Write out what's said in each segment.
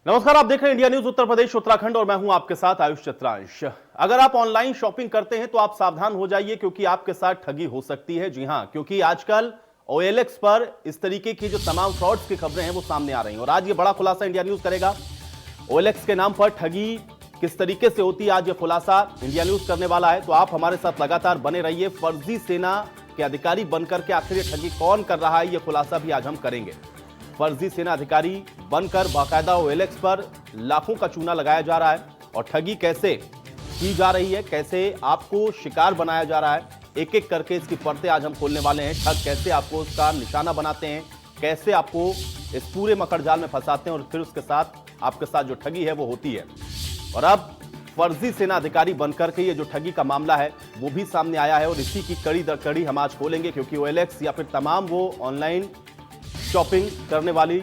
नमस्कार, आप देख रहे हैं इंडिया न्यूज उत्तर प्रदेश उत्तराखंड और मैं हूं आपके साथ आयुष चित्रांश। अगर आप ऑनलाइन शॉपिंग करते हैं तो आप सावधान हो जाइए क्योंकि आपके साथ ठगी हो सकती है। जी हां, क्योंकि आजकल OLX पर इस तरीके की जो तमाम फ्रॉड्स की खबरें हैं वो सामने आ रही हैं और आज ये बड़ा खुलासा इंडिया न्यूज करेगा। OLX के नाम पर ठगी किस तरीके से होती है, आज ये खुलासा इंडिया न्यूज करने वाला है। तो आप हमारे साथ लगातार बने रहिए। फर्जी सेना के अधिकारी बनकर के आखिर ये ठगी कौन कर रहा है, ये खुलासा भी आज हम करेंगे। फर्जी सेना अधिकारी बनकर बाकायदा OLX पर लाखों का चूना लगाया जा रहा है और ठगी कैसे की जा रही है, कैसे आपको शिकार बनाया जा रहा है, एक एक करके इसकी परतें आज हम खोलने वाले हैं। ठग कैसे आपको उसका निशाना बनाते हैं, कैसे आपको इस पूरे मकड़जाल में फंसाते हैं और फिर उसके साथ आपके साथ जो ठगी है वो होती है। और अब फर्जी सेना अधिकारी बनकर के ये जो ठगी का मामला है वो भी सामने आया है और इसी की कड़ी दर कड़ी हम आज खोलेंगे, क्योंकि OLX या फिर तमाम वो ऑनलाइन शॉपिंग करने वाली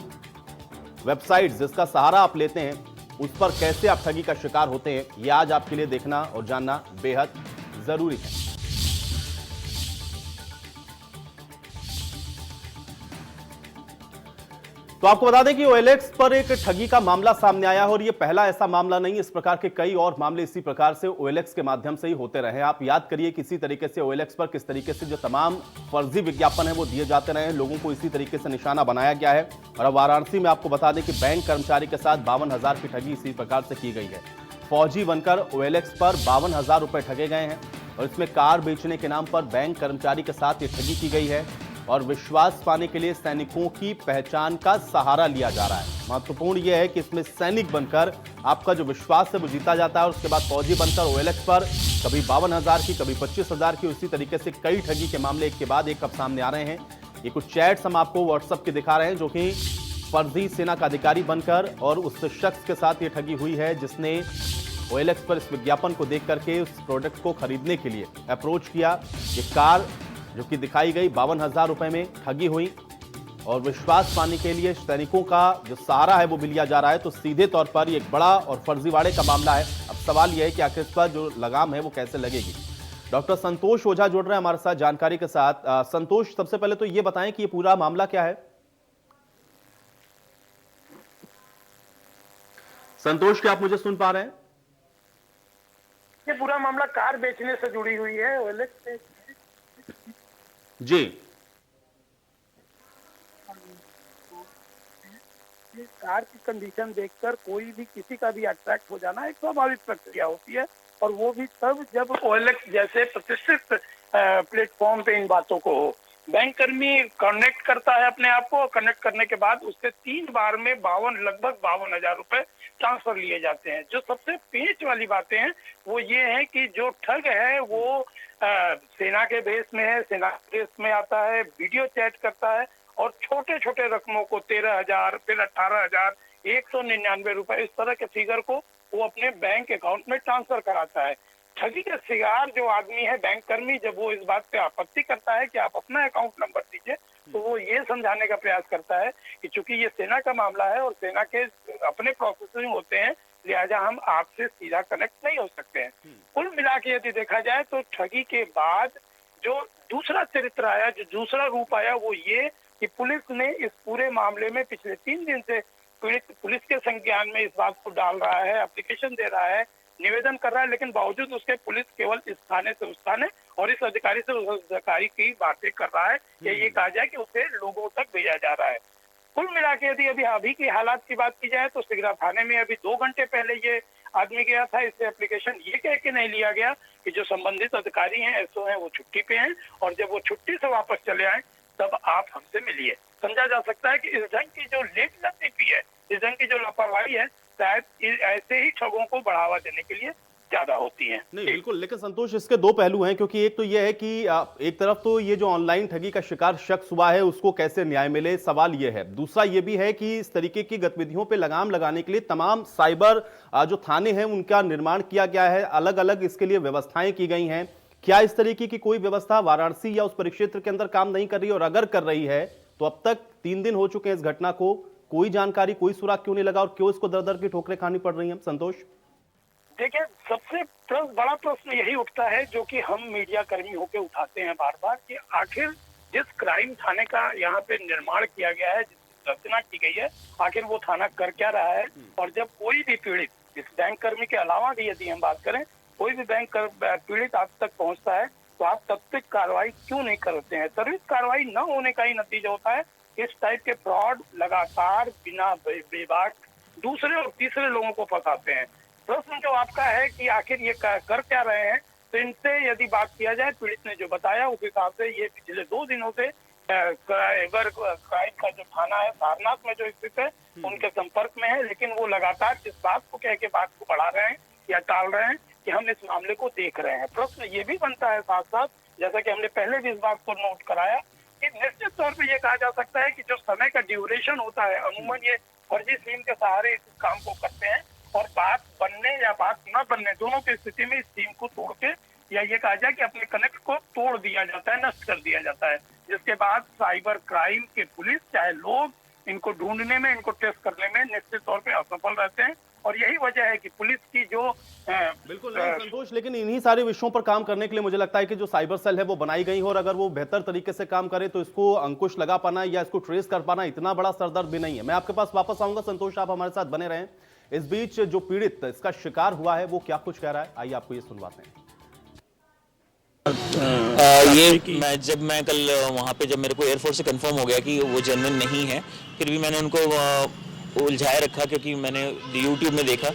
वेबसाइट जिसका सहारा आप लेते हैं उस पर कैसे आप ठगी का शिकार होते हैं, यह आज आपके लिए देखना और जानना बेहद जरूरी है। तो आपको बता दें कि OLX पर एक ठगी का मामला सामने आया है और यह पहला ऐसा मामला नहीं, इस प्रकार के कई और मामले इसी प्रकार से OLX के माध्यम से ही होते रहे। आप याद करिए किसी तरीके से OLX पर किस तरीके से जो तमाम फर्जी विज्ञापन है वो दिए जाते रहे, लोगों को इसी तरीके से निशाना बनाया गया है। और अब वाराणसी में आपको बता दें कि बैंक कर्मचारी के साथ 52,000 की ठगी इसी प्रकार से की गई है। फौजी बनकर OLX पर 52,000 रुपए ठगे गए हैं और इसमें कार बेचने के नाम पर बैंक कर्मचारी के साथ ये ठगी की गई है और विश्वास पाने के लिए सैनिकों की पहचान का सहारा लिया जा रहा है। महत्वपूर्ण यह है कि इसमें सैनिक बनकर आपका जो विश्वास है वो जीता जाता है और उसके बाद फौजी बनकर OLX पर कभी 52,000 की, कभी 25,000 की, उसी तरीके से कई ठगी के मामले एक के बाद एक अब सामने आ रहे हैं। ये कुछ चैट्स हम आपको WhatsApp के दिखा रहे हैं जो कि फर्जी सेना का अधिकारी बनकर और उस शख्स के साथ ये ठगी हुई है जिसने OLX पर इस विज्ञापन को देख करके उस प्रोडक्ट को खरीदने के लिए अप्रोच किया। ये कार जो कि दिखाई गई 52,000 रुपए में ठगी हुई और विश्वास पाने के लिए सैनिकों का जो सहारा है वो भी लिया जा रहा है। तो सीधे तौर पर ये एक बड़ा और फर्जीवाड़े का मामला है। अब सवाल यह है कि आखिर इस पर जो लगाम है वो कैसे लगेगी। डॉक्टर संतोष ओझा जुड़ रहे हैं हमारे साथ जानकारी के साथ। संतोष, सबसे पहले तो ये बताएं कि ये पूरा मामला क्या है। संतोष, क्या आप मुझे सुन पा रहे हैं? ये पूरा मामला कार बेचने से जुड़ी हुई है। OLX से जी, कार की कंडीशन देखकर कोई भी किसी का भी अट्रैक्ट हो जाना एक स्वाभाविक प्रक्रिया होती है और वो भी तब जब OLX जैसे प्रतिष्ठित प्लेटफॉर्म पे इन बातों को हो। बैंक कर्मी कनेक्ट करता है अपने आप को, कनेक्ट करने के बाद उससे 3 बार में लगभग 52,000 रुपए ट्रांसफर लिए जाते हैं। जो सबसे पेच वाली बातें हैं वो ये है कि जो ठग है वो सेना के बेस में है, सेना के बेस में आता है, वीडियो चैट करता है और छोटे छोटे रकमों को 13,000, फिर 18,000, 199 रुपए, इस तरह के फिगर को वो अपने बैंक अकाउंट में ट्रांसफर कराता है। ठगी का शिकार जो आदमी है, बैंक कर्मी, जब वो इस बात पे आपत्ति करता है कि आप अपना अकाउंट नंबर दीजिए, तो वो ये समझाने का प्रयास करता है कि चूंकि ये सेना का मामला है और सेना के अपने प्रोसेसिंग होते हैं, लिहाजा हम आपसे सीधा कनेक्ट नहीं हो सकते हैं। कुल मिला के यदि देखा जाए तो ठगी के बाद जो दूसरा चरित्र आया, जो दूसरा रूप आया, वो ये कि पुलिस ने इस पूरे मामले में पिछले 3 दिन से पुलिस के संज्ञान में इस बात को डाल रहा है, एप्लीकेशन दे रहा है, निवेदन कर रहा है, लेकिन बावजूद उसके पुलिस केवल इस थाने से उस थाने और इस अधिकारी से उस अधिकारी की बातें कर रहा है या ये कहा जाए कि उसे लोगों तक भेजा जा रहा है। कुल मिला के यदि अभी की हालात की बात की जाए तो सिगरा थाने में अभी 2 घंटे पहले ये आदमी गया था। इससे एप्लीकेशन ये कह के नहीं लिया गया कि जो संबंधित अधिकारी हैं, SO हैं, वो छुट्टी पे हैं और जब वो छुट्टी से वापस चले आए तब आप हमसे मिलिए। समझा जा सकता है कि इस ढंग की जो लेटलतीफी है, इस ढंग की जो लापरवाही है, शायद ऐसे ही ठगों को बढ़ावा देने के लिए ज्यादा होती है। नहीं बिल्कुल, लेकिन संतोष, इसके 2 पहलू हैं, क्योंकि एक तो यह है कि एक तरफ तो ये जो ऑनलाइन ठगी का शिकार शख्स हुआ है उसको कैसे न्याय मिले, सवाल ये है। दूसरा ये भी है कि इस तरीके की गतिविधियों पे लगाम लगाने के लिए तमाम साइबर जो थाने हैं उनका निर्माण किया गया है, अलग अलग इसके लिए व्यवस्थाएं की गई हैं। क्या इस तरीके की कोई व्यवस्था वाराणसी या उस परिक्षेत्र के अंदर काम नहीं कर रही, और अगर कर रही है तो अब तक 3 दिन हो चुके हैं इस घटना को, कोई जानकारी, कोई सुराग क्यों नहीं लगा और क्यों इसको दर दर की ठोकरें खानी पड़ रही हैं? संतोष, देखिए, सबसे बड़ा प्रश्न यही उठता है जो कि हम मीडिया कर्मी होकर उठाते हैं बार बार कि आखिर जिस क्राइम थाने का यहाँ पे निर्माण किया गया है, रचना की गई है, आखिर वो थाना कर क्या रहा है। और जब कोई भी पीड़ित, इस बैंक कर्मी के अलावा भी यदि हम बात करें, कोई भी बैंक पीड़ित आप तक पहुंचता है तो आप तब तक कार्रवाई क्यों नहीं करते हैं। त्वरित कार्रवाई न होने का ही नतीजा होता है। इस टाइप के फ्रॉड लगातार बिना बेबाक दूसरे और तीसरे लोगों को फंसाते हैं। प्रश्न जो आपका है कि आखिर ये कर क्या रहे हैं, तो इनसे यदि बात किया जाए, पीड़ित ने जो बताया उस हिसाब से ये पिछले 2 दिनों से साइबर क्राइम का जो थाना है सारनाथ में जो स्थित है उनके संपर्क में है, लेकिन वो लगातार इस बात को कह के बात को बढ़ा रहे हैं या टाल रहे हैं कि हम इस मामले को देख रहे हैं। प्रश्न ये भी बनता है साथ साथ, जैसा कि हमने पहले भी इस बात को नोट कराया, कि निश्चित तौर पे ये कहा जा सकता है कि जो समय का ड्यूरेशन होता है, अमूमन ये फर्जी सिम के सहारे इस काम को करते हैं और बात बनने या बात न बनने दोनों की स्थिति में इस सिम को तोड़ के, या ये कहा जाए कि अपने कनेक्ट को तोड़ दिया जाता है, नष्ट कर दिया जाता है, जिसके बाद साइबर क्राइम के पुलिस चाहे लोग इनको ढूंढने में, इनको ट्रेस करने में निश्चित तौर पे असफल रहते हैं। और यही वजह है कि पुलिस की जो बिल्कुल नहीं संतोष, लेकिन इन्हीं सारे विषयों पर काम करने के लिए मुझे लगता है कि जो साइबर सेल है वो बनाई गई हो, और अगर वो बेहतर तरीके से काम करे तो इसको अंकुश लगा पाना या इसको ट्रेस कर पाना इतना बड़ा सरदर्द भी नहीं है। मैं आपके पास वापस आऊंगा संतोष, आप हमारे साथ बने रहें। इस बीच जो पीड़ित इसका शिकार हुआ है वो क्या कुछ कह रहा है, आइए आपको ये सुनवाते हैं। जब मैं कल वहाँ पे, जब मेरे को एयरफोर्स से कंफर्म हो गया कि वो जेन्युइन नहीं है, फिर भी मैंने उनको उलझाए रखा, क्योंकि मैंने यूट्यूब में देखा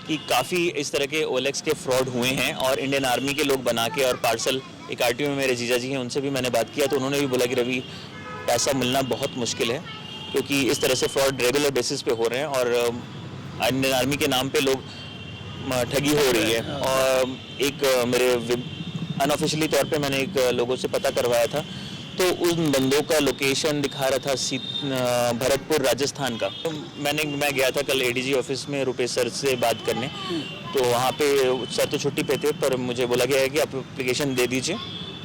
कि काफ़ी इस तरह के OLX के फ्रॉड हुए हैं और इंडियन आर्मी के लोग बना के, और पार्सल एक RTO में मेरे जीजा जी हैं उनसे भी मैंने बात किया, तो उन्होंने भी बोला कि रवि पैसा मिलना बहुत मुश्किल है, क्योंकि इस तरह से फ्रॉड रेगुलर बेसिस पे हो रहे हैं और इंडियन आर्मी के नाम पे लोग ठगी हो रही है। और एक मेरे अनऑफिशियली तौर पे मैंने एक लोगों से पता करवाया था, तो उन बंदों का लोकेशन दिखा रहा था भरतपुर राजस्थान का। तो मैं गया था कल ADG ऑफिस में रुपेश सर से बात करने, तो वहाँ पे सर तो छुट्टी पे थे, पर मुझे बोला गया है कि आप एप्लीकेशन दे दीजिए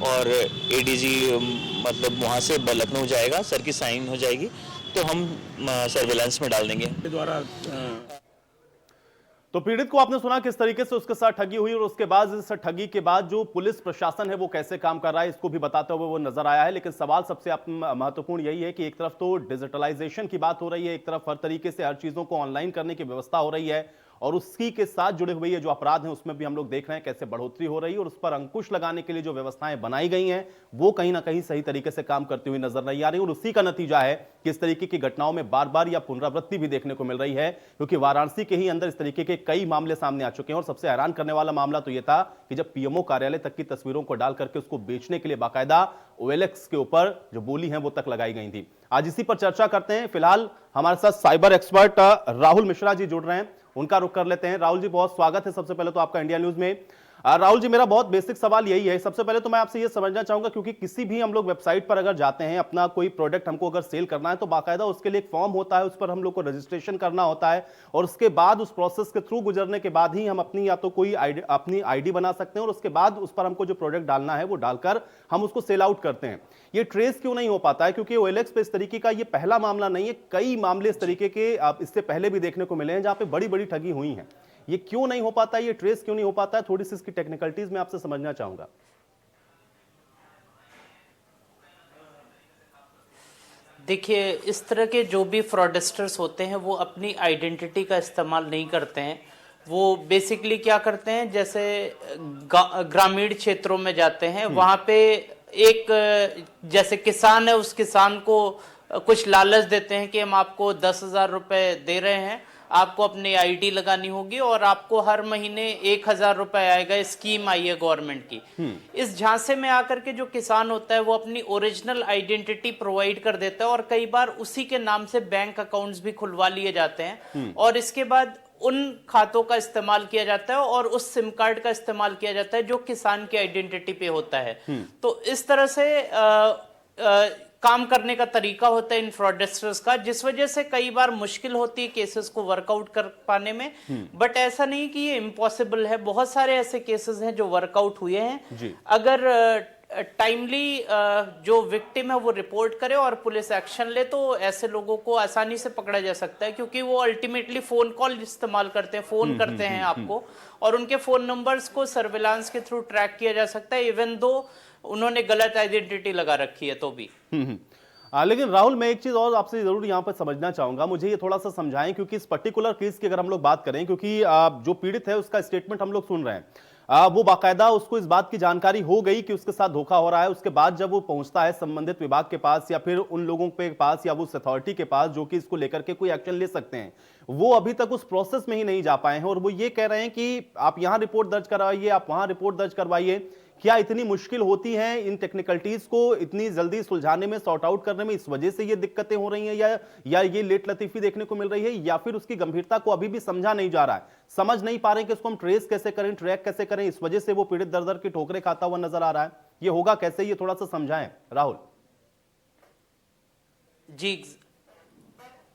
और ADG मतलब वहाँ से लखनऊ जाएगा, सर की साइन हो जाएगी तो हम सर्विलांस में डाल देंगे। द्वारा तो पीड़ित को आपने सुना किस तरीके से उसके साथ ठगी हुई, और उसके बाद इस ठगी के बाद जो पुलिस प्रशासन है वो कैसे काम कर रहा है इसको भी बताते हुए वो नजर आया है। लेकिन सवाल सबसे महत्वपूर्ण यही है कि एक तरफ तो डिजिटलाइजेशन की बात हो रही है, एक तरफ हर तरीके से हर चीजों को ऑनलाइन करने की व्यवस्था हो रही है, और उसी के साथ जुड़े हुए ये जो अपराध हैं उसमें भी हम लोग देख रहे हैं कैसे बढ़ोतरी हो रही है, और उस पर अंकुश लगाने के लिए जो व्यवस्थाएं बनाई गई हैं वो कहीं ना कहीं सही तरीके से काम करती हुई नजर नहीं आ रही, और उसी का नतीजा है कि इस तरीके की घटनाओं में बार बार या पुनरावृत्ति भी देखने को मिल रही है। क्योंकि वाराणसी के ही अंदर इस तरीके के कई मामले सामने आ चुके हैं, और सबसे हैरान करने वाला मामला तो यह था कि जब PMO कार्यालय तक की तस्वीरों को डाल करके उसको बेचने के लिए बाकायदा OLX के ऊपर जो बोली है वो तक लगाई गई थी। आज इसी पर चर्चा करते हैं। फिलहाल हमारे साथ साइबर एक्सपर्ट राहुल मिश्रा जी जुड़ रहे हैं, उनका रुख कर लेते हैं। राहुल जी बहुत स्वागत है सबसे पहले तो आपका इंडिया न्यूज में। राहुल जी मेरा बहुत बेसिक सवाल यही है, सबसे पहले तो मैं आपसे ये समझना चाहूंगा, क्योंकि किसी भी हम लोग वेबसाइट पर अगर जाते हैं, अपना कोई प्रोडक्ट हमको अगर सेल करना है तो बाकायदा उसके लिए एक फॉर्म होता है, उस पर हम लोग को रजिस्ट्रेशन करना होता है, और उसके बाद उस प्रोसेस के थ्रू गुजरने के बाद ही हम अपनी या तो कोई अपनी ID बना सकते हैं, और उसके बाद उस पर हमको जो प्रोडक्ट डालना है वो डालकर हम उसको सेल आउट करते हैं। ये ट्रेस क्यों नहीं हो पाता है? क्योंकि OLX पे इस तरीके का ये पहला मामला नहीं है, कई मामले इस तरीके के इससे पहले भी देखने को मिले हैं जहां पे बड़ी बड़ी ठगी हुई हैं। ये क्यों नहीं हो पाता है, ये ट्रेस क्यों नहीं हो पाता है? थोड़ी सी इसकी टेक्निकलिटीज में आपसे समझना चाहूंगा। देखिए, इस तरह के जो भी फ्रॉडस्टर्स होते हैं वो अपनी आइडेंटिटी का इस्तेमाल नहीं करते हैं। वो बेसिकली क्या करते हैं, जैसे ग्रामीण क्षेत्रों में जाते हैं, वहाँ पे एक जैसे किसान है, उस किसान को कुछ लालच देते हैं कि हम आपको 10,000 रुपए दे रहे हैं, आपको अपनी ID लगानी होगी और आपको हर महीने 1,000 रुपए आएगा, स्कीम आई है गवर्नमेंट की। इस झांसे में आकर के जो किसान होता है वो अपनी ओरिजिनल आइडेंटिटी प्रोवाइड कर देता है, और कई बार उसी के नाम से बैंक अकाउंट्स भी खुलवा लिए जाते हैं, और इसके बाद उन खातों का इस्तेमाल किया जाता है और उस सिम कार्ड का इस्तेमाल किया जाता है जो किसान की आइडेंटिटी पे होता है। तो इस तरह से काम करने का तरीका होता है इन फ्रॉडस्टर्स का, जिस वजह से कई बार मुश्किल होती है केसेस को वर्कआउट कर पाने में। बट ऐसा नहीं कि ये इम्पॉसिबल है, बहुत सारे ऐसे केसेस हैं जो वर्कआउट हुए हैं। अगर टाइमली जो विक्टिम है वो रिपोर्ट करे और पुलिस एक्शन ले तो ऐसे लोगों को आसानी से पकड़ा जा सकता है, क्योंकि वो अल्टीमेटली फोन कॉल इस्तेमाल करते हैं, फोन करते हैं आपको, और उनके फोन नंबर्स को सर्विलांस के थ्रू ट्रैक किया जा सकता है, इवन दो उन्होंने गलत आइडेंटिटी लगा रखी है तो भी। लेकिन राहुल, मैं एक चीज और आपसे जरूर यहाँ पर समझना चाहूंगा, मुझे ये थोड़ा सा समझाएं, क्योंकि इस पर्टिकुलर केस की अगर हम लोग बात करें, क्योंकि जो पीड़ित है उसका स्टेटमेंट हम लोग सुन रहे हैं, वो बाकायदा उसको इस बात की जानकारी हो गई कि उसके साथ धोखा हो रहा है। उसके बाद जब वो पहुंचता है संबंधित विभाग के पास या फिर उन लोगों के पास या वो अथॉरिटी के पास जो कि इसको लेकर के कोई एक्शन ले सकते हैं, वो अभी तक उस प्रोसेस में ही नहीं जा पाए हैं और वो ये कह रहे हैं कि आप यहां रिपोर्ट दर्ज करवाइए, आप वहां रिपोर्ट दर्ज करवाइए। क्या इतनी मुश्किल होती है इन टेक्निकलिटीज को इतनी जल्दी सुलझाने में, सॉर्ट आउट करने में, इस वजह से ये दिक्कतें हो रही हैं, या ये लेट लतीफी देखने को मिल रही है, या फिर उसकी गंभीरता को अभी भी समझा नहीं जा रहा है, समझ नहीं पा रहे हैं कि उसको हम ट्रेस कैसे करें, ट्रैक कैसे करें, इस वजह से वो पीड़ित दर दर की ठोकरें खाता हुआ नजर आ रहा है? ये होगा कैसे, ये थोड़ा सा समझाएं राहुल। जी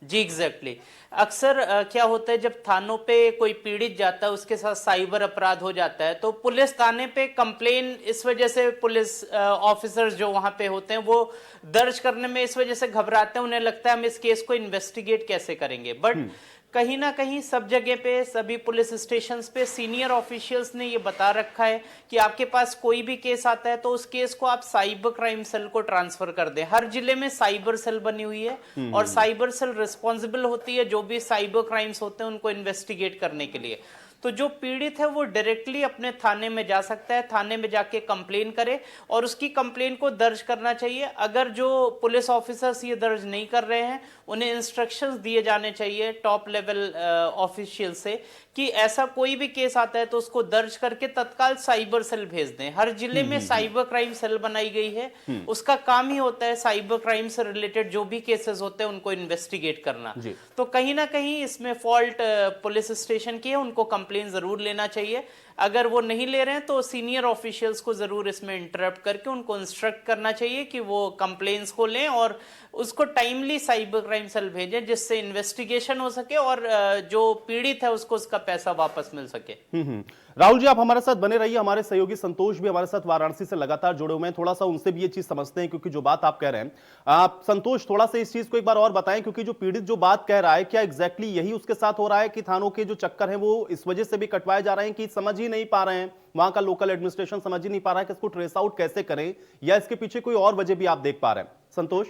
जी एग्जैक्टली। अक्सर क्या होता है, जब थानों पे कोई पीड़ित जाता है, उसके साथ साइबर अपराध हो जाता है, तो पुलिस थाने पे कंप्लेन इस वजह से पुलिस ऑफिसर्स जो वहां पे होते हैं वो दर्ज करने में इस वजह से घबराते हैं। उन्हें लगता है हम इस केस को इन्वेस्टिगेट कैसे करेंगे। बट कहीं ना कहीं सब जगह पे, सभी पुलिस स्टेशंस पे सीनियर ऑफिशियल्स ने ये बता रखा है कि आपके पास कोई भी केस आता है तो उस केस को आप साइबर क्राइम सेल को ट्रांसफर कर दें। हर जिले में साइबर सेल बनी हुई है और साइबर सेल रिस्पॉन्सिबल होती है जो भी साइबर क्राइम्स होते हैं उनको इन्वेस्टिगेट करने के लिए। तो जो पीड़ित है वो डायरेक्टली अपने थाने में जा सकता है, थाने में जाके कंप्लेन करे और उसकी कंप्लेन को दर्ज करना चाहिए। अगर जो पुलिस ऑफिसर्स ये दर्ज नहीं कर रहे हैं, उन्हें इंस्ट्रक्शंस दिए जाने चाहिए टॉप लेवल ऑफिशियल से कि ऐसा कोई भी केस आता है तो उसको दर्ज करके तत्काल साइबर सेल भेज दें। हर जिले में साइबर क्राइम सेल बनाई गई है, उसका काम ही होता है साइबर क्राइम से रिलेटेड जो भी केसेस होते हैं उनको इन्वेस्टिगेट करना। तो कहीं ना कहीं इसमें फॉल्ट पुलिस स्टेशन की है, उनको कंप्लेन जरूर लेना चाहिए। अगर वो नहीं ले रहे हैं तो सीनियर ऑफिशियल्स को जरूर इसमें इंटरप्ट करके उनको इंस्ट्रक्ट करना चाहिए कि वो कंप्लेन्स को लें और उसको टाइमली साइबर क्राइम सेल भेजें, जिससे इन्वेस्टिगेशन हो सके और जो पीड़ित है उसको उसका पैसा वापस मिल सके। राहुल जी, आप हमारे साथ बने रहिए। हमारे सहयोगी संतोष भी हमारे साथ वाराणसी से लगातार जुड़े हुए हैं, थोड़ा सा उनसे भी ये चीज समझते हैं, क्योंकि जो बात आप कह रहे हैं, आप संतोष थोड़ा सा इस चीज को एक बार और बताएं, क्योंकि जो पीड़ित जो बात कह रहा है, क्या एग्जैक्टली यही उसके साथ हो रहा है कि थानों के जो चक्कर हैं वो इस वजह से भी कटवाए जा रहे हैं कि समझ ही नहीं पा रहे हैं, वहां का लोकल एडमिनिस्ट्रेशन समझ ही नहीं पा रहा है कि इसको ट्रेस आउट कैसे करें, या इसके पीछे कोई और वजह भी आप देख पा रहे हैं? संतोष।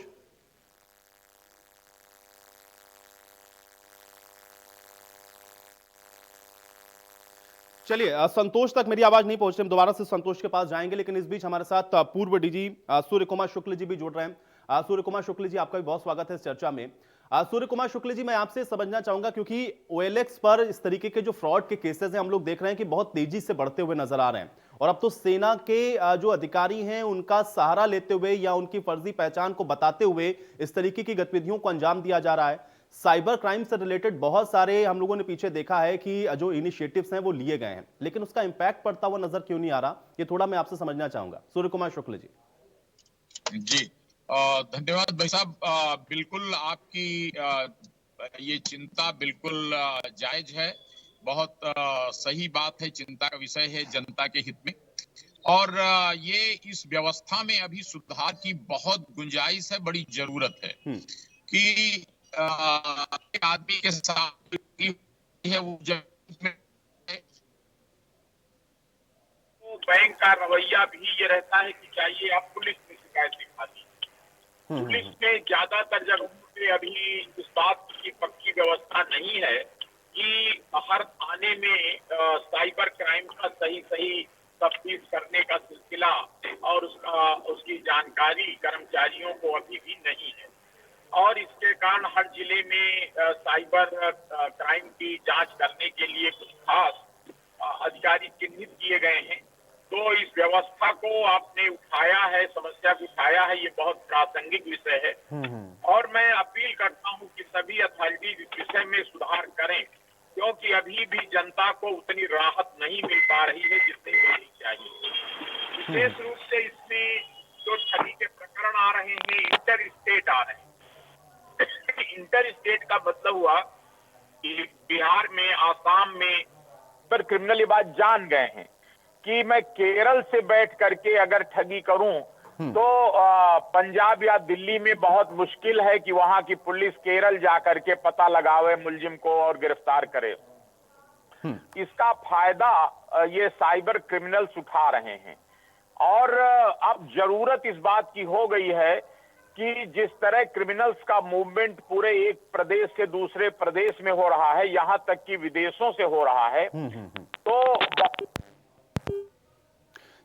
चलिए, संतोष तक मेरी आवाज नहीं पहुंच रही, हम दोबारा से संतोष के पास जाएंगे, लेकिन इस बीच हमारे साथ पूर्व डीजी सूर्य कुमार शुक्ल जी भी जुड़ रहे हैं। सूर्य कुमार शुक्ल जी, आपका भी बहुत स्वागत है इस चर्चा में। सूर्य कुमार शुक्ल जी, मैं आपसे समझना चाहूंगा, क्योंकि OLX पर इस तरीके के जो फ्रॉड के केसेस हैं हम लोग देख रहे हैं कि बहुत तेजी से बढ़ते हुए नजर आ रहे हैं, और अब तो सेना के जो अधिकारी हैं उनका सहारा लेते हुए या उनकी फर्जी पहचान को बताते हुए इस तरीके की गतिविधियों को अंजाम दिया जा रहा है। साइबर क्राइम से रिलेटेड बहुत सारे हम लोगों ने पीछे देखा है कि जो इनिशिएटिव्स हैं वो लिए गए हैं, लेकिन उसका इंपैक्ट पड़ता हुआ नजर क्यों नहीं आ रहा, ये थोड़ा मैं आपसे समझना चाहूंगा। सूर्य कुमार शुक्ल जी। जी, धन्यवाद भाई साहब। बिल्कुल आपकी ये चिंता बिल्कुल जायज है, बहुत सही बात है, चिंता का विषय है जनता के हित में। और ये इस व्यवस्था में अभी सुधार की बहुत गुंजाइश है, बड़ी जरूरत है कि एक आदमी के साथ है वो बैंक का रवैया भी ये रहता है कि चाहिए आप पुलिस में शिकायत लिखा दी। पुलिस में ज्यादातर जगहों पे अभी इस बात की पक्की व्यवस्था नहीं है कि हर थाने में साइबर क्राइम का सही तफ्तीश करने का सिलसिला और उसकी जानकारी कर्मचारियों को अभी भी नहीं है, और इसके कारण हर जिले में साइबर क्राइम की जांच करने के लिए कुछ खास अधिकारी चिन्हित किए गए हैं। तो इस व्यवस्था को आपने उठाया है, समस्या को उठाया है, ये बहुत प्रासंगिक विषय है, और मैं अपील करता हूं कि सभी अथॉरिटी इस विषय में सुधार करें, क्योंकि अभी भी जनता को उतनी राहत नहीं मिल पा रही है जितनी मिलनी चाहिए। विशेष रूप से इसमें जो ठगी के प्रकरण आ रहे हैं, इंटर स्टेट आ रहे हैं। इंटर स्टेट का मतलब हुआ कि बिहार में, आसाम में पर क्रिमिनल ये बात जान गए हैं कि मैं केरल से बैठ करके अगर ठगी करूं तो पंजाब या दिल्ली में बहुत मुश्किल है कि वहां की पुलिस केरल जाकर के पता लगावे मुलजिम को और गिरफ्तार करे। इसका फायदा ये साइबर क्रिमिनल्स उठा रहे हैं, और अब जरूरत इस बात की हो गई है कि जिस तरह क्रिमिनल्स का मूवमेंट पूरे एक प्रदेश से दूसरे प्रदेश में हो रहा है, यहां तक कि विदेशों से हो रहा है, तो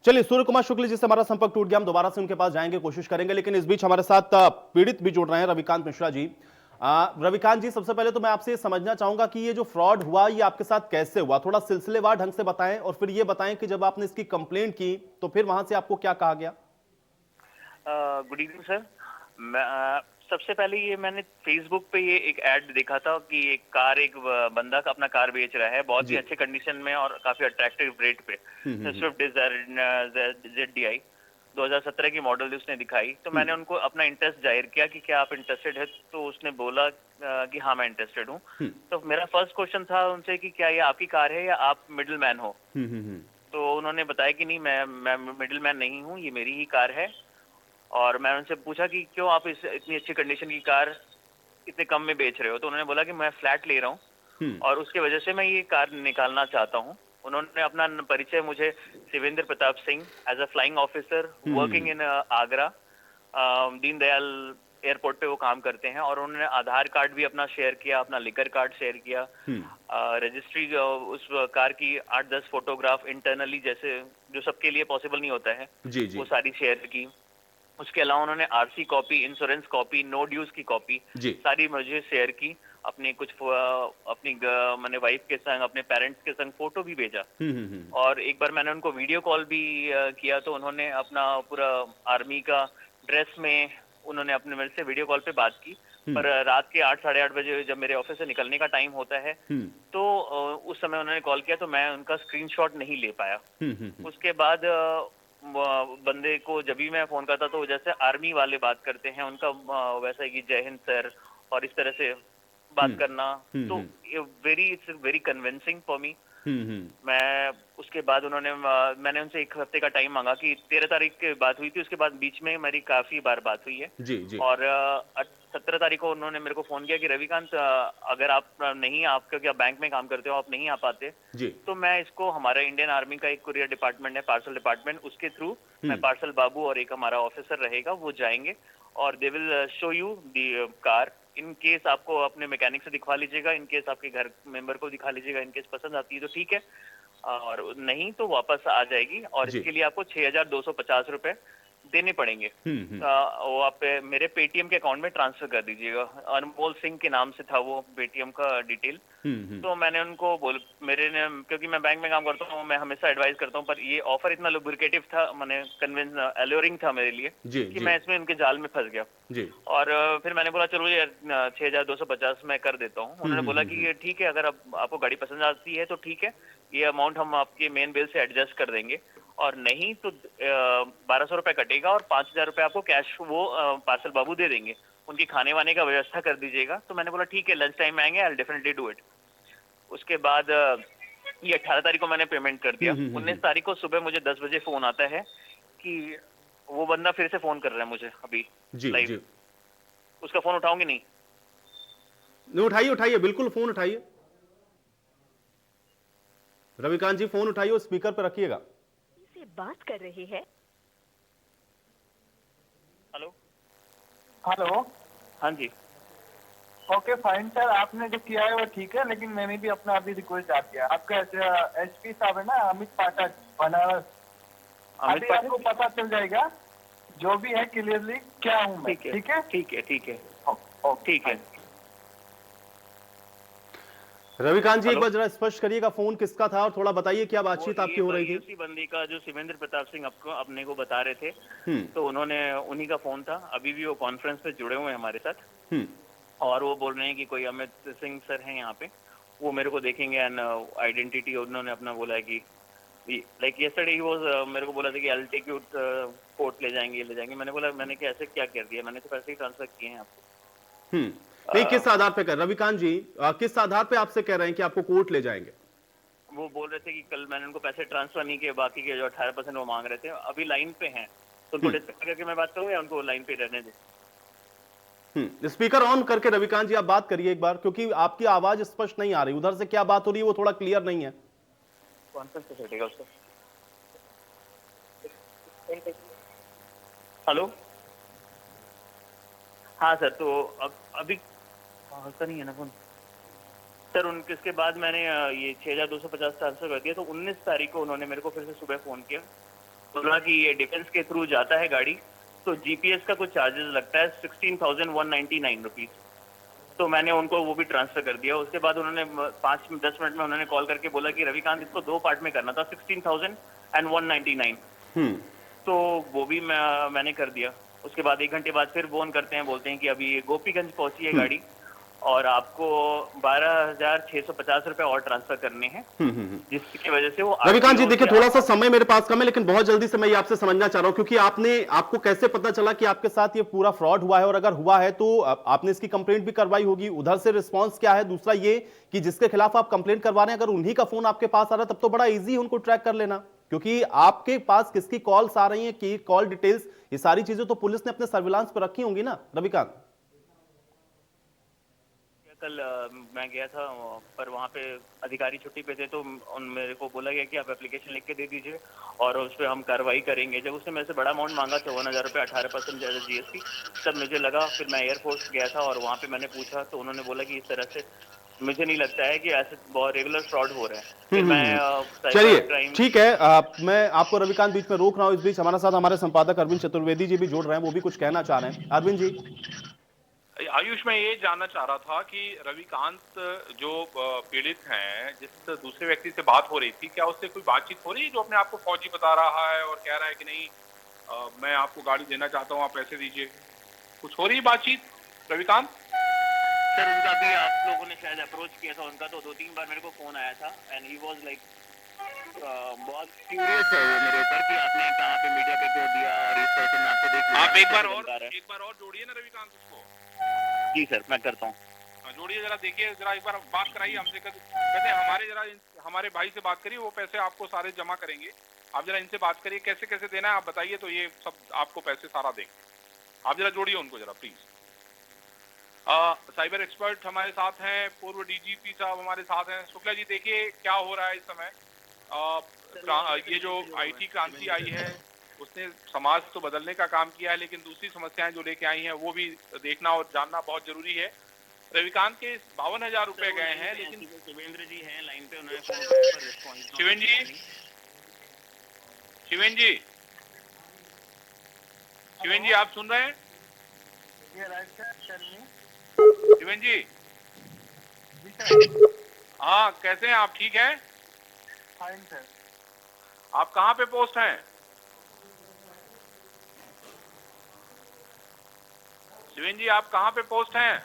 चलिए, सूर्य कुमार शुक्ल जी से हमारा संपर्क टूट गया, हम दोबारा से उनके पास जाएंगे, कोशिश करेंगे, लेकिन इस बीच हमारे साथ पीड़ित भी जुड़ रहे हैं, रविकांत मिश्रा जी। रविकांत जी, सबसे पहले तो मैं आपसे समझना चाहूंगा कि ये जो फ्रॉड हुआ ये आपके साथ कैसे हुआ, थोड़ा सिलसिलेवार ढंग से बताएं, और फिर ये बताएं कि जब आपने इसकी कंप्लेंट की तो फिर वहां से आपको क्या कहा गया। Good evening sir. सबसे पहले ये मैंने फेसबुक पे ये एक ऐड देखा था कि एक बंदा का अपना कार बेच रहा है बहुत ही अच्छे कंडीशन में और काफी अट्रैक्टिव रेट पे, स्विफ्ट डिजायर ZDI 2017 की मॉडल उसने दिखाई, तो मैंने उनको अपना इंटरेस्ट जाहिर किया कि क्या आप इंटरेस्टेड है, तो उसने बोला कि हाँ मैं इंटरेस्टेड हूँ। तो मेरा फर्स्ट क्वेश्चन था उनसे कि क्या ये आपकी कार है या आप मिडिल मैन हो। तो उन्होंने बताया कि नहीं, मैं मिडिल मैन नहीं हूँ, ये मेरी ही कार है। और मैं उनसे पूछा कि क्यों आप इतनी अच्छी कंडीशन की कार इतने कम में बेच रहे हो, तो उन्होंने बोला कि मैं फ्लैट ले रहा हूँ और उसके वजह से मैं ये कार निकालना चाहता हूँ। उन्होंने अपना परिचय मुझे Shivendra Pratap Singh as a flying officer working in Agra, Deendayal airport पे वो काम करते हैं, और उन्होंने आधार कार्ड भी अपना शेयर किया, अपना लिकर कार्ड शेयर किया, रजिस्ट्री उस कार की 8-10 फोटोग्राफ इंटरनली, जैसे जो सबके लिए पॉसिबल नहीं होता है, वो सारी शेयर की। उसके अलावा उन्होंने RC copy, insurance copy, no dues की कॉपी सारी मुझे शेयर की, अपने कुछ अपनी मैंने वाइफ के संग, अपने पेरेंट्स के संग फोटो भी भेजा। और एक बार मैंने उनको वीडियो कॉल भी किया, तो उन्होंने अपना पूरा आर्मी का ड्रेस में उन्होंने अपने मेरे से वीडियो कॉल पे बात की। पर रात के 8-8:30 बजे जब मेरे ऑफिस से निकलने का टाइम होता है, तो उस समय उन्होंने कॉल किया, तो मैं उनका स्क्रीनशॉट नहीं ले पाया। उसके बाद बंदे को जब भी मैं फोन करता तो जैसे आर्मी वाले बात करते हैं, उनका वैसा है कि जय हिंद सर और इस तरह से बात करना, तो it's very convincing for me. मैं उसके बाद मैंने उनसे 1 हफ्ते का टाइम मांगा कि 13 तारीख की बात हुई थी, उसके बाद बीच में मेरी काफी बार बात हुई है। और 17 तारीख को उन्होंने मेरे को फोन किया कि रविकांत, अगर आप नहीं, आप क्योंकि आप बैंक में काम करते हो, आप नहीं आ पाते, तो मैं इसको, हमारा इंडियन आर्मी का एक कुरियर डिपार्टमेंट है, पार्सल डिपार्टमेंट, उसके थ्रू मैं पार्सल बाबू और एक हमारा ऑफिसर रहेगा, वो जाएंगे और they will show you the car. In case आपको अपने मैकेनिक से दिखवा लीजिएगा, इन केस आपके घर मेंबर को दिखा लीजिएगा, इन केस पसंद आती है तो ठीक है, और नहीं तो वापस आ जाएगी। और इसके लिए आपको 6,250 रुपए देने पड़ेंगे। वो आप मेरे पेटीएम के अकाउंट में ट्रांसफर कर दीजिएगा। अनमोल सिंह के नाम से था वो पेटीएम का डिटेल। तो मैंने उनको क्योंकि मैं बैंक में काम करता हूँ, मैं हमेशा एडवाइस करता हूँ, पर ये ऑफर इतना लुब्रिकेटिव था, मैंने एल्योरिंग था मेरे लिए कि मैं इसमें उनके जाल में फंस गया। और फिर मैंने बोला चलो ये 6,250 मैं कर देता हूँ। उन्होंने बोला कि ये ठीक है, अगर आपको गाड़ी पसंद आती है तो ठीक है, ये अमाउंट हम आपके मेन बिल से एडजस्ट कर देंगे, और नहीं तो 1,200 रुपए कटेगा और 5,000 रुपए आपको कैश वो पार्सल बाबू दे देंगे, उनकी खाने वाने का व्यवस्था कर दीजिएगा। तो मैंने बोला ठीक है, लंच टाइम में आएंगे, I will definitely do it. उसके बाद ये 18 तारीख को मैंने पेमेंट कर दिया। 19 तारीख को सुबह मुझे 10 बजे फोन आता है कि वो बंदा फिर से फोन कर रहा है मुझे अभी लाइव। उसका फोन उठाऊंगी नहीं? उठाइए, बिल्कुल फोन उठाइए रविकांत जी, फोन उठाइए, स्पीकर पर रखिएगा। बात कर रहे हैं। हेलो, हाँ जी। ओके फाइन सर, आपने जो किया है वो ठीक है, लेकिन मैंने भी अपना अभी रिक्वेस्ट डाल दिया। आपका SP साहब है ना, अमित पाठक, बनारस, अभी आपको पता चल जाएगा जो भी है क्लियरली क्या हूँ मैं। ठीक है, ठीक है, ठीक है, ठीक है। रविकांत जी, एक बार जरा स्पष्ट करिएगा फोन किसका था और थोड़ा बताइए क्या बातचीत आपकी हो रही थी। उसी बंदी का जो शिवेंद्र प्रताप सिंह अपने को बता रहे थे, तो उन्हीं का फोन था। अभी भी वो कॉन्फ्रेंस पे जुड़े हुए हैं हमारे साथ, और वो बोल रहे हैं कि कोई अमित सिंह सर हैं यहाँ पे, वो मेरे को देखेंगे एंड आइडेंटिटी उन्होंने अपना बोला है कि लाइक यस्टरडे ही वाज, मेरे को बोला था कि I will take you court, ले जाएंगे। मैंने बोला मैंने क्या ऐसे क्या कर दिया, मैंने तो पैसे ही ट्रांसफर किए हैं आपको। नहीं, किस आधार पे कर रविकांत जी, किस आधार पे आपसे कह रहे हैं कि आपको कोर्ट ले जाएंगे? वो बोल रहे थे कि कल मैंने उनको पैसे ट्रांसफर नहीं किए, बाकी के जो 18% वो मांग रहे थे, अभी लाइन पे हैं, तो उनको डिस्कस करके मैं बात करूँ या उनको लाइन पे रहने दें? स्पीकर ऑन करके रविकांत जी आप बात करिए एक बार, क्योंकि आपकी आवाज स्पष्ट नहीं आ रही, उधर से क्या बात हो रही है वो थोड़ा क्लियर नहीं है। कॉन्फ्रेंस पे चलेगा उसको। हेलो, हाँ सर, तो अभी होता नहीं है ना फोन सर। उनके इसके बाद मैंने ये 6250 ट्रांसफर कर दिया, तो 19 तारीख को उन्होंने मेरे को फिर से सुबह फोन किया, बोला कि ये डिफेंस के थ्रू जाता है गाड़ी, तो जीपीएस का कुछ चार्जेस लगता है 16,199 रुपीज। तो मैंने उनको वो भी ट्रांसफर कर दिया। उसके बाद उन्होंने 5-10 मिनट में उन्होंने कॉल करके बोला कि रविकांत इसको 2 पार्ट में करना था, 16,199। तो वो भी मैंने कर दिया। उसके बाद 1 घंटे बाद फिर फोन करते हैं, बोलते हैं कि अभी गोपीगंज पहुंची है गाड़ी और आपको 12,650 रुपए और ट्रांसफर करने हैं, जिसकी वजह से वो रविकांत जी देखिए, थोड़ा सा समय मेरे पास कम है, लेकिन बहुत जल्दी से मैं ये आपसे समझना चाह रहा हूं, क्योंकि आपको कैसे पता चला कि आपके साथ ये पूरा फ्रॉड हुआ है, और अगर हुआ है तो आपने इसकी कंप्लेंट भी करवाई होगी, उधर से रिस्पांस क्या है? दूसरा ये कि जिसके खिलाफ आप कंप्लेंट करवा रहे हैं, अगर उन्हीं का फोन आपके पास आ रहा है, तब तो बड़ा ईजी उनको ट्रैक कर लेना, क्योंकि आपके पास किसकी कॉल्स आ रही हैं, की कॉल डिटेल्स, ये सारी चीजें तो पुलिस ने अपने सर्विलांस पर रखी होंगी ना रविकांत। कल मैं गया था, पर वहाँ पे अधिकारी छुट्टी पे थे, तो मेरे को बोला गया कि आप एप्लीकेशन लिख के दे दीजिए और उस पर हम कार्रवाई करेंगे। जब उसने मेरे से बड़ा अमाउंट मांगा, 54,000 रुपये, 18% जीएसटी, तब मुझे लगा, फिर मैं एयरफोर्स गया था और वहाँ पे मैंने पूछा, तो उन्होंने बोला कि इस तरह से मुझे नहीं लगता है कि ऐसे बहुत रेगुलर फ्रॉड हो रहा है। फिर मैं चलिए ठीक है, मैं आपको रविकांत बीच में रोक रहा हूं। इस बीच हमारे साथ हमारे संपादक अरविंद चतुर्वेदी जी भी जुड़ रहे हैं, वो भी कुछ कहना चाह रहे हैं। अरविंद जी। आयुष, मैं ये जानना चाह रहा था कि रविकांत जो पीड़ित हैं, जिस दूसरे व्यक्ति से बात हो रही थी, क्या उससे कोई बातचीत हो रही है जो अपने आप को फौजी बता रहा है और कह रहा है कि नहीं मैं आपको गाड़ी देना चाहता हूँ, आप पैसे दीजिए? कुछ हो रही है बातचीत रविकांत? सर उनका भी आप लोगों ने शायद अप्रोच किया था उनका, तो 2-3 बार मेरे को फोन आया था एंड ही वाज लाइक बहुत क्यूरियस है वो मेरे ऊपर कि आपने कहाँ पे मीडिया पे क्यों दिया और इस तरह से मैं आपको देख लिया। आप एक बार और जोड़िए ना रविकांत उसको। जी सर, मैं करता हूँ। जोड़िए जरा, देखिए जरा, एक बार बात कराइए हमसे। कहते हमारे भाई से बात करिए, वो पैसे आपको सारे जमा करेंगे। आप जरा इनसे बात करिए, कैसे कैसे देना है आप बताइए, तो ये सब आपको पैसे सारा देंगे। आप जरा जोड़िए उनको जरा प्लीज। साइबर एक्सपर्ट हमारे साथ हैं, पूर्व डीजीपी साहब हमारे साथ हैं। शुक्ला जी, देखिए क्या हो रहा है इस समय। ये जो आईटी क्रांति आई है, उसने समाज तो बदलने का काम किया है, लेकिन दूसरी समस्याएं जो लेके आई हैं वो भी देखना और जानना बहुत जरूरी है। रविकांत के 52,000 रुपए गए हैं, लेकिन शिवेंद्र जी हैं लाइन पे, उन्होंने शिवेंद्र जी आप सुन रहे हैं? शिवेंद्र जी, हाँ कैसे हैं आप? ठीक है, फाइन सर। आप कहाँ पे पोस्ट हैं? शिवेंद्र जी आप कहाँ पे पोस्ट हैं?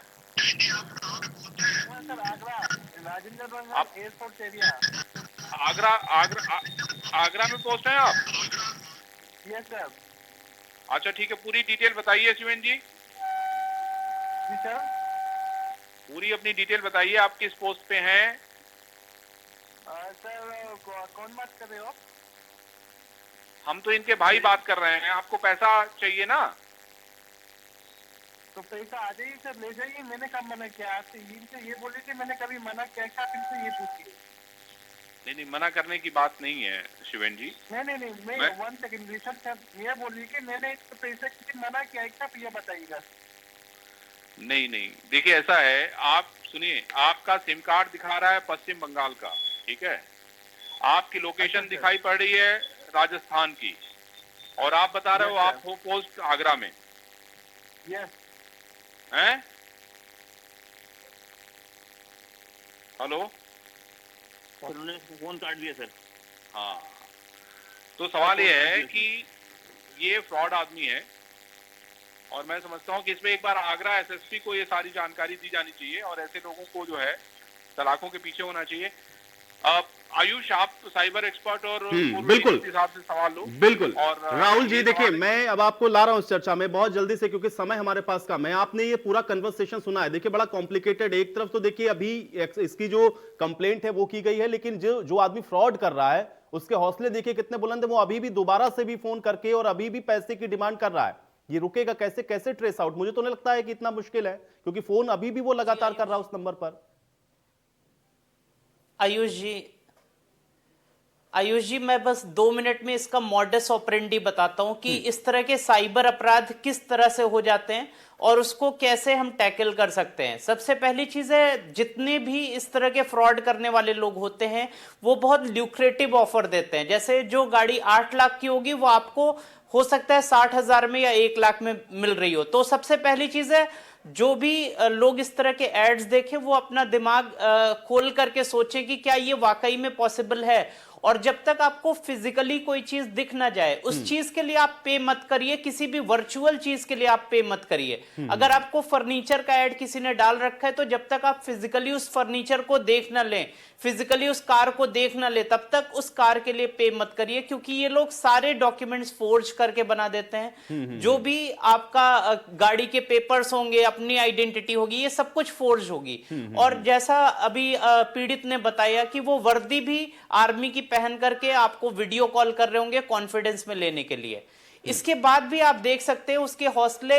Sir Agra, Rajendra Nagar airport area. Agra में पोस्ट हैं आप? Yes sir. अच्छा ठीक है, पूरी डिटेल बताइए शिवेंद्र जी। जी सर। पूरी अपनी डिटेल बताइए, आप किस पोस्ट पे हैं? सर कौन बात कर रहे हो? हम तो इनके भाई बात कर रहे हैं। आपको पैसा चाहिए ना? तो पैसा आ जाइए सर, ले जाइए। मैंने कब मना किया? आपसे इनसे ये बोले कि मैंने कभी मना किया क्या? आप इनसे ये पूछिए। नहीं, मना करने की बात नहीं है शिवेंद्र जी। नहीं, मैं 1 सेकंड रिसर्च सर, ये बोलिए कि मैंने तो पैसा किसी मना किया है क्या? ये बताइएगा। नहीं, देखिए ऐसा है, आप सुनिए, आपका सिम कार्ड दिखा रहा है पश्चिम बंगाल का, ठीक है? आपकी लोकेशन दिखाई पड़ रही है राजस्थान की, और आप बता रहे हो आप हो पोस्ट आगरा में। यस। हैं? हेलो, उन्होंने फोन काट दिया सर। हाँ, तो सवाल ये है कि ये फ्रॉड आदमी है, और मैं समझता हूँ कि इसमें एक बार आगरा एसएसपी को ये सारी जानकारी दी जानी चाहिए, और ऐसे लोगों को जो है सलाखों के पीछे होना चाहिए। आयुष, आप साइबर एक्सपर्ट और बिल्कुल हिसाब से सवाल लो। बिल्कुल। और राहुल जी देखिए, मैं अब आपको ला रहा हूं इस चर्चा में बहुत जल्दी से, क्योंकि समय हमारे पास कम है। आपने ये पूरा कन्वर्सेशन सुना है, देखिए बड़ा कॉम्प्लिकेटेड। एक तरफ तो देखिए अभी इसकी जो कंप्लेंट है वो की गई है, लेकिन जो आदमी फ्रॉड कर रहा है उसके हौसले देखिए कितने बुलंद है। वो अभी भी दोबारा से भी फोन करके और अभी भी पैसे की डिमांड कर रहा है। ये रुकेगा कैसे? कैसे ट्रेस आउट? मुझे तो नहीं लगता है कि इतना मुश्किल है, क्योंकि फोन अभी भी वो लगातार कर रहा है उस नंबर पर। आयुष जी, मैं बस 2 मिनट में इसका मॉडस ऑपरेंडी बताता हूं कि इस तरह के साइबर अपराध किस तरह से हो जाते हैं और उसको कैसे हम टैकल कर सकते हैं। सबसे पहली चीज है, जितने भी इस तरह के फ्रॉड करने वाले लोग होते हैं वो बहुत ल्यूक्रेटिव ऑफर देते हैं। जैसे जो गाड़ी 8 लाख की होगी वो आपको हो सकता है 60,000 में या 1 लाख में मिल रही हो। तो सबसे पहली चीज है, जो भी लोग इस तरह के एड्स देखें वो अपना दिमाग खोल करके सोचें कि क्या ये वाकई में पॉसिबल है। और जब तक आपको फिजिकली कोई चीज दिख ना जाए उस चीज के लिए आप पे मत करिए, किसी भी वर्चुअल चीज के लिए आप पे मत करिए। अगर आपको फर्नीचर का ऐड किसी ने डाल रखा है तो जब तक आप फिजिकली उस फर्नीचर को देख ना लें, फिजिकली उस कार को देख ना ले, तब तक उस कार के लिए पे मत करिए, क्योंकि ये लोग सारे डॉक्यूमेंट्स फोर्ज करके बना देते हैं। जो भी आपका गाड़ी के पेपर्स होंगे, अपनी आइडेंटिटी होगी, ये सब कुछ फोर्ज होगी। और जैसा अभी पीड़ित ने बताया कि वो वर्दी भी आर्मी की पहन करके आपको वीडियो कॉल कर रहे होंगे कॉन्फिडेंस में लेने के लिए। इसके बाद भी आप देख सकते हैं उसके हौसले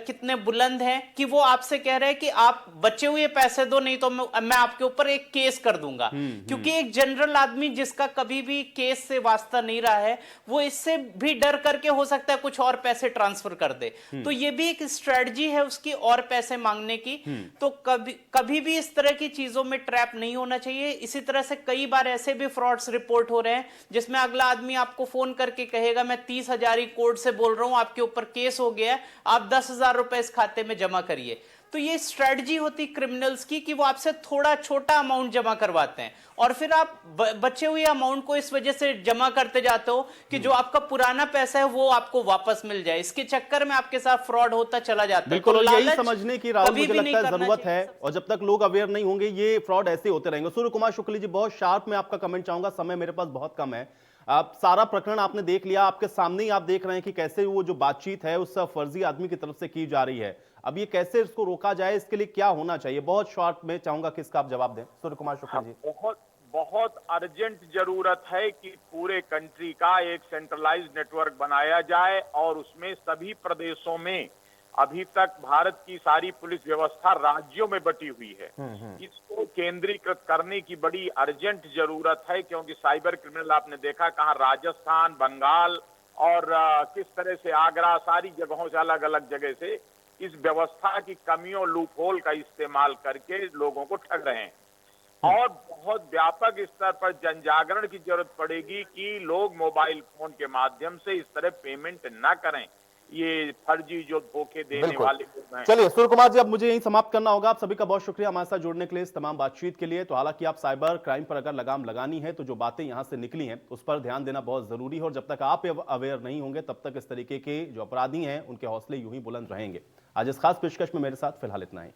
कितने बुलंद हैं कि वो आपसे कह रहे हैं कि आप बचे हुए पैसे दो, नहीं तो मैं आपके ऊपर एक केस कर दूंगा। क्योंकि एक जनरल आदमी जिसका कभी भी केस से वास्ता नहीं रहा है, वो इससे भी डर करके हो सकता है कुछ और पैसे ट्रांसफर कर दे। तो ये भी एक स्ट्रेटजी है उसकी और पैसे मांगने की। तो कभी भी इस तरह की चीजों में ट्रैप नहीं होना चाहिए। इसी तरह से कई बार ऐसे भी फ्रॉड्स रिपोर्ट हो रहे हैं जिसमें अगला आदमी आपको फोन करके कहेगा मैं 30,000 कोर्ट से बोल रहा हूं, आपके ऊपर केस हो गया है, आप 10,000 रुपए इस खाते में जमा करिए। तो ये स्ट्रेटजी होती क्रिमिनल्स की कि वो आपसे थोड़ा छोटा अमाउंट जमा करवाते हैं और फिर आप बचे हुए अमाउंट को इस वजह से जमा करते जाते हो कि जो आपका पुराना पैसा है वो आपको वापस मिल जाए। इसके चक्कर में आपके साथ फ्रॉड होता चला जाता है। बिल्कुल, और यही समझने की राहुल मुझे लगता है जरूरत है, और जब तक लोग अवेयर नहीं होंगे ये फ्रॉड ऐसे होते रहेंगे। सूर्य कुमार शुक्ल जी, बहुत शार्प में आपका कमेंट चाहूंगा, समय मेरे पास बहुत कम है। आप सारा प्रकरण आपने देख लिया, आपके सामने ही आप देख रहे हैं कि कैसे वो जो बातचीत है उस फर्जी आदमी की तरफ से की जा रही है। अब ये कैसे इसको रोका जाए, इसके लिए क्या होना चाहिए? बहुत शॉर्ट में चाहूंगा कि इसका आप जवाब दें, सूर्य कुमार शुक्ल जी। बहुत अर्जेंट जरूरत है कि पूरे कंट्री का एक सेंट्रलाइज्ड नेटवर्क बनाया जाए और उसमें सभी प्रदेशों में, अभी तक भारत की सारी पुलिस व्यवस्था राज्यों में बटी हुई है, इसको केंद्रीकृत करने की बड़ी अर्जेंट जरूरत है। क्योंकि साइबर क्रिमिनल आपने देखा कहाँ राजस्थान, बंगाल और किस तरह से आगरा, सारी जगहों से, अलग अलग जगह से इस व्यवस्था की कमियों, लूप होल का इस्तेमाल करके लोगों को ठग रहे हैं। और बहुत व्यापक स्तर पर जन जागरण की जरूरत पड़ेगी कि लोग मोबाइल फोन के माध्यम से इस तरह पेमेंट ना करें, ये फर्जी जो धोखे देने वाले लोग हैं। चलिए सूर्य कुमार जी, अब मुझे यही समाप्त करना होगा। आप सभी का बहुत शुक्रिया हमारे साथ जुड़ने के लिए, इस तमाम बातचीत के लिए। तो हालांकि आप साइबर क्राइम पर अगर लगाम लगानी है तो जो बातें यहां से निकली हैं उस पर ध्यान देना बहुत जरूरी है, और जब तक आप अवेयर नहीं होंगे तब तक इस तरीके के जो अपराधी हैं उनके हौसले यूं ही बुलंद रहेंगे। आज इस खास पेशकश में मेरे साथ फिलहाल इतना ही।